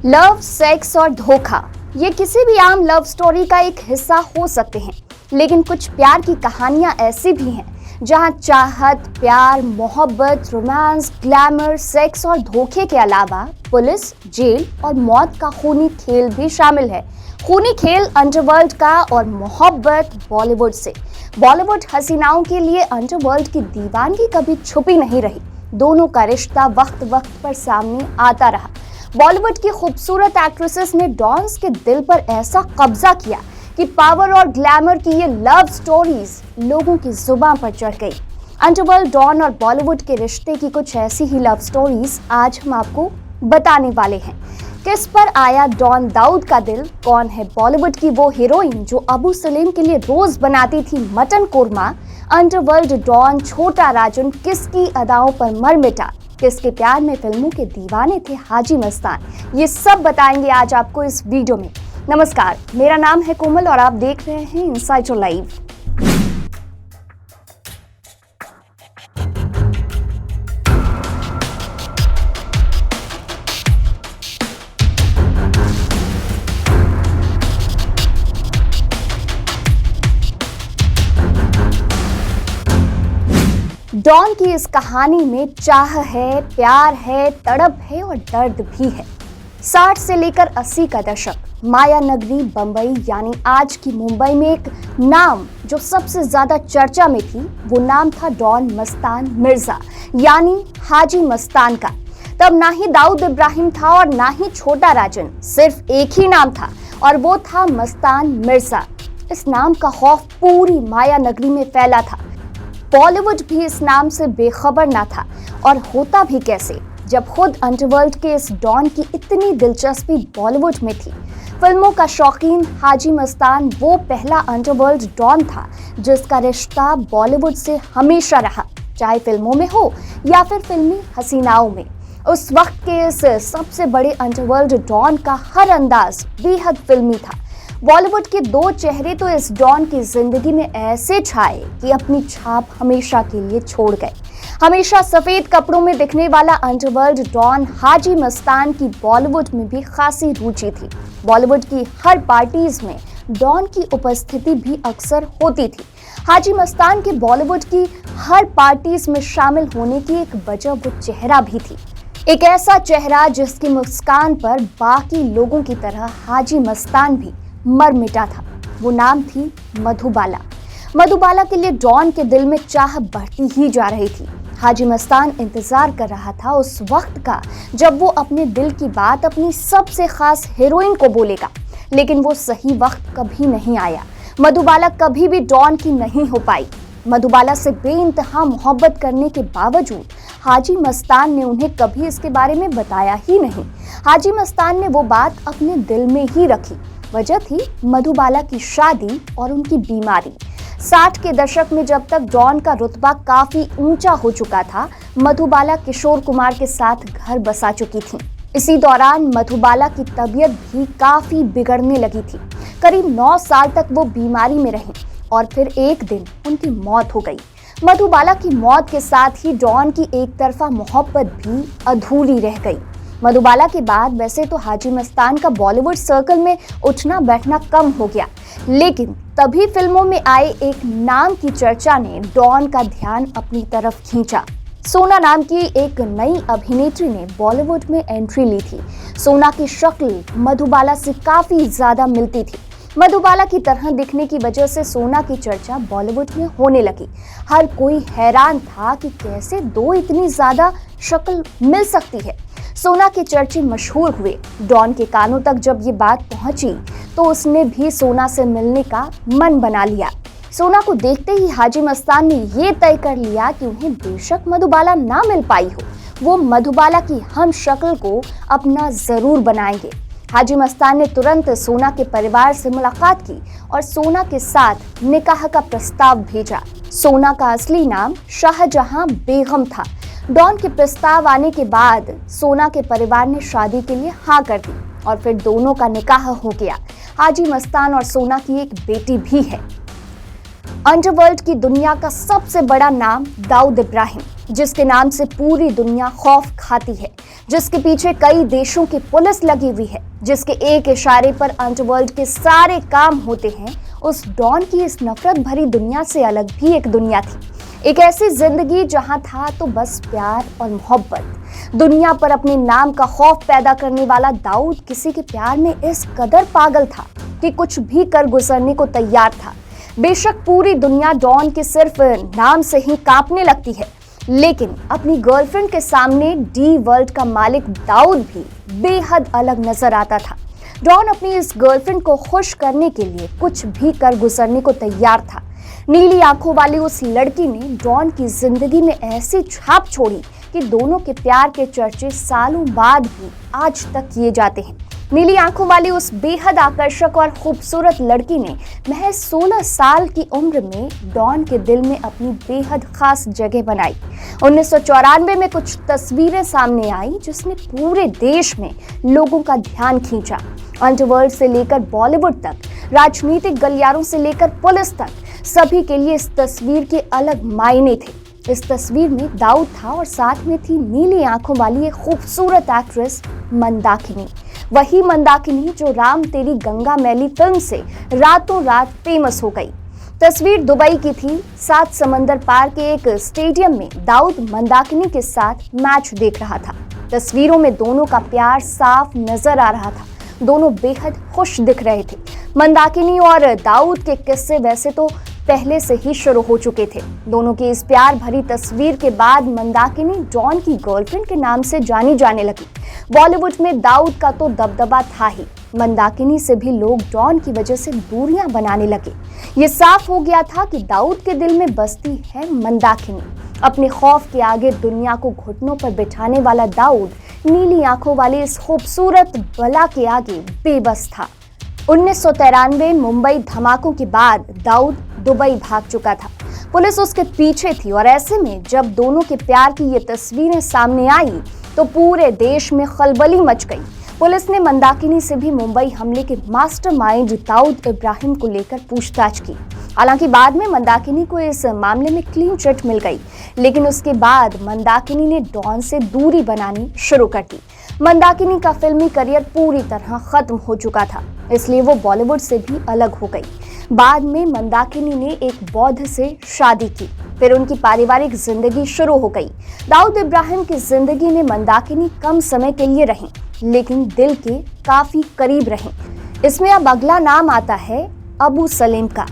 Love, sex और धोखा ये किसी भी आम लव स्टोरी का एक हिस्सा हो सकते हैं, लेकिन कुछ प्यार की कहानियां ऐसी भी हैं जहां चाहत, प्यार, मोहब्बत, रोमांस, ग्लैमर, सेक्स और धोखे के अलावा पुलिस, जेल और मौत का खूनी खेल भी शामिल है। खूनी खेल अंडरवर्ल्ड का और मोहब्बत बॉलीवुड से। बॉलीवुड हसीनाओं के लिए अंडरवर्ल्ड की दीवानगी कभी छुपी नहीं रही। दोनों का रिश्ता वक्त वक्त पर सामने आता रहा। बॉलीवुड की खूबसूरत एक्ट्रेसेस ने डॉन्स के दिल पर ऐसा कब्जा किया कि पावर और ग्लैमर की ये लव स्टोरीज लोगों की जुबान पर चढ़ गई। अंडरवर्ल्ड, डॉन और बॉलीवुड के रिश्ते की कुछ ऐसी ही लव स्टोरीज आज हम आपको बताने वाले हैं। किस पर आया डॉन दाऊद का दिल? कौन है बॉलीवुड की वो हीरोइन जो अबू सलीम के लिए रोज बनाती थी मटन कोरमा? अंडरवर्ल्ड डॉन छोटा राजन किसकी अदाओं पर मर मिटा? किसके प्यार में फिल्मों के दीवाने थे हाजी मस्तान? ये सब बताएंगे आज आपको इस वीडियो में। नमस्कार, मेरा नाम है कोमल और आप देख रहे हैं इनसाइड योर लाइव। डॉन की इस कहानी में चाह है, प्यार है, तड़प है और दर्द भी है। 60 से लेकर 80 का दशक, माया नगरी बंबई यानी आज की मुंबई में एक नाम जो सबसे ज्यादा चर्चा में थी, वो नाम था डॉन मस्तान मिर्जा यानी हाजी मस्तान का। तब ना ही दाऊद इब्राहिम था और ना ही छोटा राजन, सिर्फ एक ही नाम था और वो था मस्तान मिर्जा। इस नाम का खौफ पूरी माया नगरी में फैला था। बॉलीवुड भी इस नाम से बेखबर ना था, और होता भी कैसे जब खुद अंडरवर्ल्ड के इस डॉन की इतनी दिलचस्पी बॉलीवुड में थी। फिल्मों का शौकीन हाजी मस्तान वो पहला अंडरवर्ल्ड डॉन था जिसका रिश्ता बॉलीवुड से हमेशा रहा, चाहे फिल्मों में हो या फिर फिल्मी हसीनाओं में। उस वक्त के इस सबसे बड़े अंडरवर्ल्ड डॉन का हर अंदाज बेहद फिल्मी था। बॉलीवुड के दो चेहरे तो इस डॉन की जिंदगी में ऐसे छाए कि अपनी छाप हमेशा के लिए छोड़ गए। हमेशा सफेद कपड़ों में दिखने वाला अंडरवर्ल्ड डॉन हाजी मस्तान की बॉलीवुड में भी खासी रुचि थी। बॉलीवुड की हर पार्टीज में डॉन की उपस्थिति भी अक्सर होती थी। हाजी मस्तान के बॉलीवुड की हर पार्टीज में शामिल होने की एक वजह वो चेहरा भी थी। एक ऐसा चेहरा जिसकी मुस्कान पर बाकी लोगों की तरह हाजी मस्तान भी मर मिटा था। वो नाम थी मधुबाला। मधुबाला के लिए डॉन के दिल में चाह बढ़ती ही जा रही थी। हाजी मस्तान इंतजार कर रहा था उस वक्त का जब वो अपने दिल की बात अपनी सबसे खास हीरोइन को बोलेगा, लेकिन वो सही वक्त कभी नहीं आया। मधुबाला कभी भी डॉन की नहीं हो पाई। मधुबाला से बेइंतहा मोहब्बत करने के बावजूद हाजी मस्तान ने उन्हें कभी इसके बारे में बताया ही नहीं। हाजी मस्तान ने वो बात अपने दिल में ही रखी। वजह थी मधुबाला की शादी और उनकी बीमारी। 60 के दशक में जब तक डॉन का रुतबा काफी ऊंचा हो चुका था, मधुबाला किशोर कुमार के साथ घर बसा चुकी थी। इसी दौरान मधुबाला की तबीयत भी काफी बिगड़ने लगी थी। करीब 9 साल तक वो बीमारी में रहीं और फिर एक दिन उनकी मौत हो गई। मधुबाला की मौत के साथ ही डॉन की एक तरफा मोहब्बत भी अधूरी रह गई। मधुबाला के बाद वैसे तो हाजी मस्तान का बॉलीवुड सर्कल में उठना बैठना कम हो गया, लेकिन तभी फिल्मों में आए एक नाम की चर्चा ने डॉन का ध्यान अपनी तरफ खींचा। सोना नाम की एक नई अभिनेत्री ने बॉलीवुड में एंट्री ली थी। सोना की शक्ल मधुबाला से काफी ज्यादा मिलती थी। मधुबाला की तरह दिखने की वजह से सोना की चर्चा बॉलीवुड में होने लगी। हर कोई हैरान था कि कैसे दो इतनी ज्यादा शक्ल मिल सकती है। सोना के चर्चे मशहूर हुए। डॉन के कानों तक जब ये बात पहुंची तो उसने भी सोना से मिलने का मन बना लिया। सोना को देखते ही हाजी मस्तान ने ये तय कर लिया कि उन्हें बेशक मधुबाला ना मिल पाई हो, वो मधुबाला की हम शक्ल को अपना जरूर बनाएंगे। हाजी मस्तान ने तुरंत सोना के परिवार से मुलाकात की और सोना के साथ निकाह का प्रस्ताव भेजा। सोना का असली नाम शाहजहां बेगम था। डॉन के प्रस्ताव आने के बाद सोना के परिवार ने शादी के लिए हाँ कर दी और फिर दोनों का निकाह हो गया। हाजी मस्तान और सोना की एक बेटी भी है। अंडरवर्ल्ड की दुनिया का सबसे बड़ा नाम दाऊद इब्राहिम जिसके नाम से पूरी दुनिया खौफ खाती है, जिसके पीछे कई देशों की पुलिस लगी हुई है, जिसके एक इशारे पर अंडरवर्ल्ड के सारे काम होते हैं, उस डॉन की इस नफरत भरी दुनिया से अलग भी एक दुनिया थी। एक ऐसी जिंदगी जहां था तो बस प्यार और मोहब्बत। दुनिया पर अपने नाम का खौफ पैदा करने वाला दाऊद किसी के प्यार में इस कदर पागल था कि कुछ भी कर गुजरने को तैयार था। बेशक पूरी दुनिया डॉन के सिर्फ नाम से ही कांपने लगती है, लेकिन अपनी गर्लफ्रेंड के सामने डी वर्ल्ड का मालिक दाऊद भी बेहद अलग नजर आता था। डॉन अपनी इस गर्लफ्रेंड को खुश करने के लिए कुछ भी कर गुजरने को तैयार था। नीली आंखों वाली उस लड़की ने डॉन की जिंदगी में ऐसी छाप छोड़ी कि दोनों के प्यार के चर्चे सालों बाद भी आज तक किए जाते हैं। नीली आंखों वाली उस बेहद आकर्षक और खूबसूरत लड़की ने महज 16 साल की उम्र में डॉन के दिल में अपनी बेहद खास जगह बनाई। 1994 में कुछ तस्वीरें सामने आई जिसने पूरे देश में लोगों का ध्यान खींचा। अंडरवर्ल्ड से लेकर बॉलीवुड तक, राजनीतिक गलियारों से लेकर पुलिस तक, सभी के लिए इस तस्वीर के अलग मायने थे। इस तस्वीर में दाऊद था और साथ में थी नीली आंखों वाली एक खूबसूरत एक्ट्रेस मंदाकिनी। वही मंदाकिनी जो राम तेरी गंगा मैली फिल्म से रातों रात फेमस हो गई। तस्वीर दुबई की थी। 7 समंदर पार के एक स्टेडियम में दाऊद मंदाकिनी के साथ मैच देख रहा था। तस्वीरों में दोनों का प्यार साफ नजर आ रहा था। दोनों बेहद खुश दिख रहे थे। मंदाकिनी और दाऊद के किस्से वैसे तो पहले से ही शुरू हो चुके थे। दोनों की इस प्यार भरी तस्वीर के बाद मंदाकिनी डॉन की गर्लफ्रेंड के नाम से जानी जाने लगी। बॉलीवुड में दाऊद का तो दबदबा था ही, मंदाकिनी से भी लोग डॉन की वजह से दूरियां बनाने लगे। ये साफ हो गया था कि दाऊद के दिल में बसती है मंदाकिनी। अपने खौफ के आगे दुनिया को घुटनों पर बिठाने वाला दाऊद नीली आंखों वाले इस खूबसूरत बला के आगे बेबस था। 1993 मुंबई धमाकों के बाद दाऊद दुबई भाग चुका था। पुलिस उसके पीछे थी और ऐसे में जब दोनों के प्यार की ये तस्वीरें सामने आई तो पूरे देश में खलबली मच गई। पुलिस ने मंदाकिनी से भी मुंबई हमले के मास्टरमाइंड दाऊद इब्राहिम को लेकर पूछताछ की। हालांकि बाद में मंदाकिनी को इस मामले में क्लीन चिट मिल गई, लेकिन उसके बाद मंदाकिनी ने डॉन से दूरी बनानी शुरू कर दी। मंदाकिनी का फिल्मी करियर पूरी तरह खत्म हो चुका था, इसलिए वो बॉलीवुड से भी अलग हो गई। बाद में मंदाकिनी ने एक बौद्ध से शादी की, फिर उनकी पारिवारिक जिंदगी शुरू हो गई। दाऊद इब्राहिम की जिंदगी में मंदाकिनी कम समय के लिए रहीं, लेकिन दिल के काफी करीब रहीं। इसमें अब अगला नाम आता है अबू सलेम का।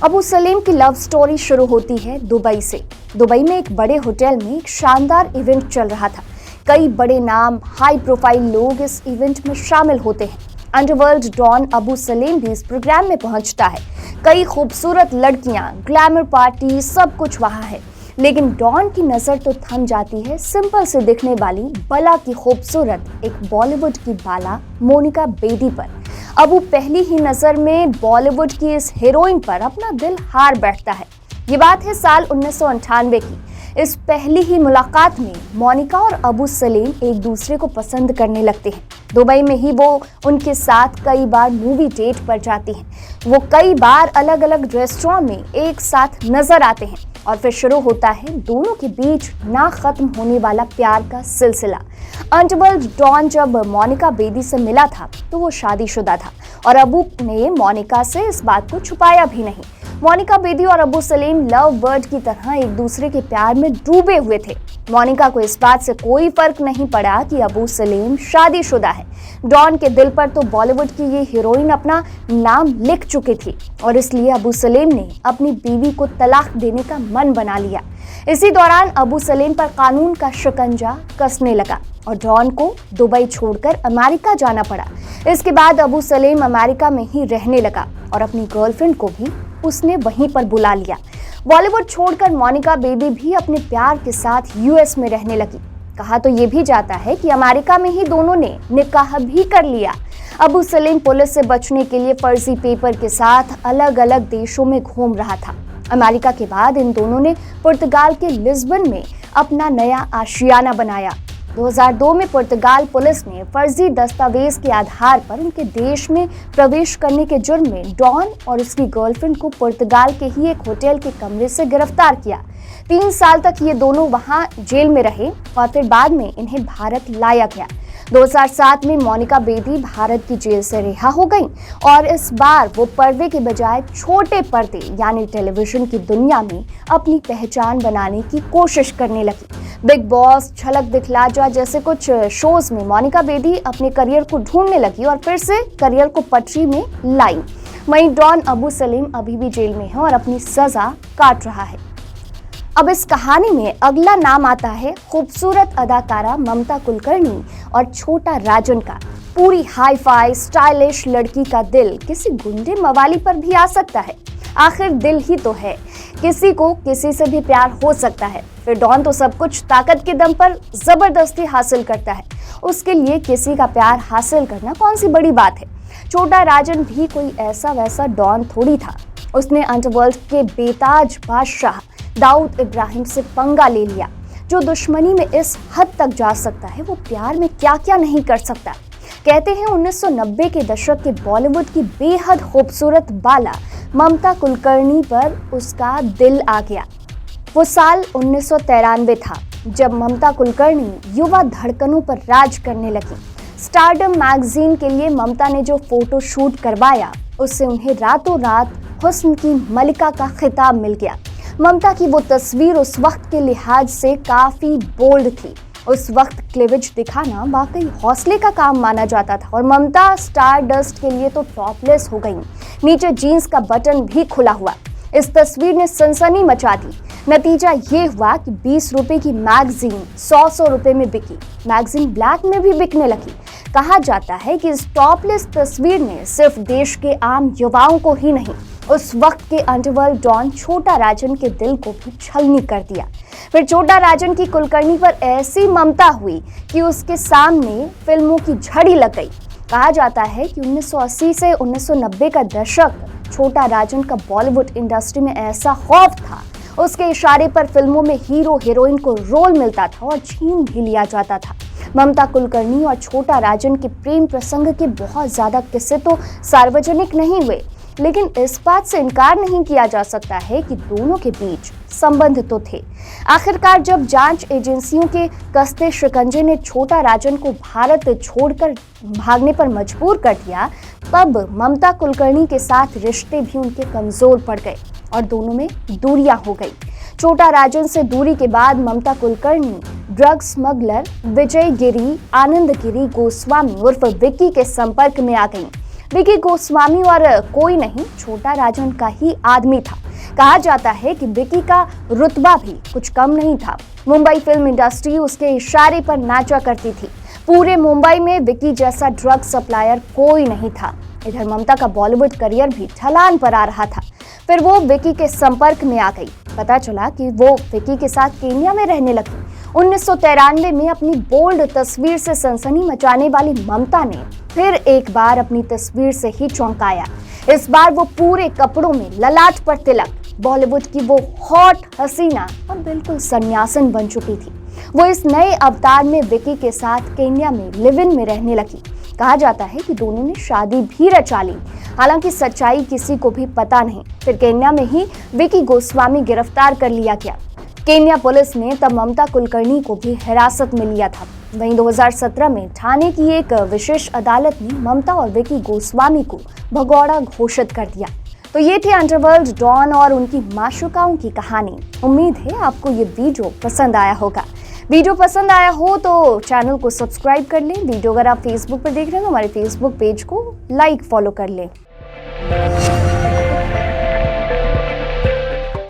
अबू सलेम की लव स्टोरी शुरू होती है दुबई से। दुबई में एक बड़े होटल में एक शानदार इवेंट चल रहा था। कई बड़े नाम, हाई प्रोफाइल लोग इस इवेंट में शामिल होते हैं। अंडरवर्ल्ड डॉन अबू सलेम भी इस प्रोग्राम में पहुंचता है। कई खूबसूरत लड़कियां, ग्लैमर पार्टी, सब कुछ वहां है। लेकिन डॉन की नजर तो थम जाती है सिंपल से दिखने वाली बला की खूबसूरत एक बॉलीवुड की बाला मोनिका बेदी पर। अबू पहली ही नजर में बॉलीवुड की इस हीरोइन पर अपना दिल हार बैठता है। ये बात है साल 1998 की। इस पहली ही मुलाकात में मोनिका और अबू सलेम एक दूसरे को पसंद करने लगते हैं। दुबई में ही वो उनके साथ कई बार मूवी डेट पर जाती हैं। वो कई बार अलग अलग रेस्टोरेंट में एक साथ नजर आते हैं और फिर शुरू होता है दोनों के बीच ना खत्म होने वाला प्यार का सिलसिला। अंडरवर्ल्ड डॉन जब मोनिका बेदी से मिला था तो वो शादीशुदा था और अबू ने मोनिका से इस बात को छुपाया भी नहीं। मोनिका बेदी और अबू सलेम लव बर्ड की तरह एक दूसरे के प्यार में डूबे हुए थे। मोनिका को इस बात से कोई फर्क नहीं पड़ा कि अबू सलेम शादीशुदा है। डॉन के दिल पर तो बॉलीवुड की ये हीरोइन अपना नाम लिख चुकी थी और इसलिए अबू सलेम ने अपनी बीवी को तलाक देने का मन बना लिया। इसी दौरान अबू सलेम पर कानून का शिकंजा कसने लगा और डॉन को दुबई छोड़कर अमेरिका जाना पड़ा। इसके बाद अबू सलेम अमेरिका में ही रहने लगा और अपनी गर्लफ्रेंड को भी उसने वहीं पर बुला लिया। बॉलीवुड छोड़कर मोनिका बेदी भी अपने प्यार के साथ यूएस में रहने लगी। कहा तो ये भी जाता है कि अमेरिका में ही दोनों ने निकाह भी कर लिया। अबू सलेम पुलिस से बचने के लिए फर्जी पेपर के साथ अलग अलग देशों में घूम रहा था। अमेरिका के बाद इन दोनों ने पुर्तगाल के लिस्बन में अपना नया आशियाना बनाया। 2002 में पुर्तगाल पुलिस ने फर्जी दस्तावेज के आधार पर उनके देश में प्रवेश करने के जुर्म में डॉन और उसकी गर्लफ्रेंड को पुर्तगाल के ही एक होटल के कमरे से गिरफ्तार किया। 3 साल तक ये दोनों वहां जेल में रहे और फिर बाद में इन्हें भारत लाया गया। 2007 में मोनिका बेदी भारत की जेल से रिहा हो गई और इस बार वो पर्दे के बजाय छोटे पर्दे यानी टेलीविजन की दुनिया में अपनी पहचान बनाने की कोशिश करने लगी। बिग बॉस, झलक दिखला जा जैसे कुछ शोज में मोनिका बेदी अपने करियर को ढूंढने लगी और फिर से करियर को पटरी में लाई। वहीं डॉन अबू सलीम अभी भी जेल में है और अपनी सजा काट रहा है। अब इस कहानी में अगला नाम आता है खूबसूरत अदाकारा ममता कुलकर्णी और छोटा राजन का। पूरी हाई फाई स्टाइलिश लड़की का दिल किसी गुंडे मवाली पर भी आ सकता है। आखिर दिल ही तो है, किसी को किसी से भी प्यार हो सकता है। फिर डॉन तो सब कुछ ताकत के दम पर जबरदस्ती हासिल करता है। उसके लिए किसी का प्यार हासिल करना कौन सी बड़ी बात है। छोटा राजन भी कोई ऐसा वैसा डॉन थोड़ी था। उसने अंडरवर्ल्ड के बेताज बादशाह दाऊद इब्राहिम से पंगा ले लिया। जो दुश्मनी में इस हद तक जा सकता है वो प्यार में क्या क्या नहीं कर सकता। कहते हैं 1990 के दशक के बॉलीवुड की बेहद खूबसूरत बाला ममता कुलकर्णी पर उसका दिल आ गया। वो साल 1993 था जब ममता कुलकर्णी युवा धड़कनों पर राज करने लगी। स्टारडम मैगजीन के लिए ममता ने जो फोटो शूट करवाया उससे उन्हें रातों रात हुस्न की मलिका का खिताब मिल गया। ममता की वो तस्वीर उस वक्त के लिहाज से काफी बोल्ड थी। उस वक्त क्लीवेज दिखाना वाकई हौसले का काम माना जाता था और ममता स्टार डस्ट के लिए तो टॉपलेस हो गई, नीचे जीन्स का बटन भी खुला हुआ। इस तस्वीर ने सनसनी मचा दी। नतीजा ये हुआ कि 20 रुपए की मैगजीन 100 रुपए में बिकी। मैगजीन ब्लैक में भी बिकने लगी। कहा जाता है कि इस टॉपलेस तस्वीर ने सिर्फ देश के आम युवाओं को ही नहीं, उस वक्त के अंडरवर्ल्ड डॉन छोटा राजन के दिल को भी छलनी कर दिया। फिर छोटा राजन की कुलकर्णी पर ऐसी ममता हुई कि उसके सामने फिल्मों की झड़ी लग गई। कहा जाता है कि 1980 से 1990 का दशक छोटा राजन का बॉलीवुड इंडस्ट्री में ऐसा खौफ था, उसके इशारे पर फिल्मों में हीरो हीरोइन को रोल मिलता था और छीन भी लिया जाता था। ममता कुलकर्णी और छोटा राजन के प्रेम प्रसंग के बहुत ज्यादा किस्से तो सार्वजनिक नहीं हुए, लेकिन इस बात से इनकार नहीं किया जा सकता है कि दोनों के बीच संबंध तो थे। आखिरकार जब जांच एजेंसियों के कस्ते शिकंजे ने छोटा राजन को भारत छोड़कर भागने पर मजबूर कर दिया, तब ममता कुलकर्णी के साथ रिश्ते भी उनके कमजोर पड़ गए और दोनों में दूरियां हो गई। छोटा राजन से दूरी के बाद ममता कुलकर्णी ड्रग स्मगलर विजय गिरी आनंद गिरी गोस्वामी उर्फ विक्की के संपर्क में आ गई। विक्की गोस्वामी और कोई नहीं, छोटा राजन का ही आदमी था। कहा जाता है कि विक्की का रुतबा भी कुछ कम नहीं था। मुंबई फिल्म इंडस्ट्री उसके इशारे पर नाचा करती थी। पूरे मुंबई में विक्की जैसा ड्रग सप्लायर कोई नहीं था। इधर ममता का बॉलीवुड करियर भी ढलान पर आ रहा था। फिर वो विक्की के संपर्क में आ गई। पता चला कि वो विक्की के साथ केन्या में रहने लगी। 1993 में अपनी बोल्ड तस्वीर से सनसनी मचाने वाली ममता ने फिर एक बार अपनी तस्वीर से ही चौंकाया। इस बार वो पूरे कपड़ों में ललाट पर तिलक, बॉलीवुड की वो हॉट हसीना और बिल्कुल सन्यासन बन चुकी थी। वो इस नए अवतार में विक्की के साथ केन्या में लिव इन में रहने लगी। कहा जाता है कि दोनों ने शादी भी रचा ली, हालांकि सच्चाई किसी को भी पता नहीं। फिर केन्या में ही विक्की गोस्वामी गिरफ्तार कर लिया गया। केन्या पुलिस ने तब ममता कुलकर्णी को भी हिरासत में लिया था। वहीं 2017 में ठाणे की एक विशेष अदालत ने ममता और विक्की गोस्वामी को भगौड़ा घोषित कर दिया। तो ये थे अंडरवर्ल्ड डॉन और उनकी माशूकाओं की कहानी। उम्मीद है आपको ये वीडियो पसंद आया होगा। वीडियो पसंद आया हो तो चैनल को सब्सक्राइब कर लें। वीडियो अगर आप फेसबुक पर देख रहे हैं तो हमारे फेसबुक पेज को लाइक फॉलो कर लें।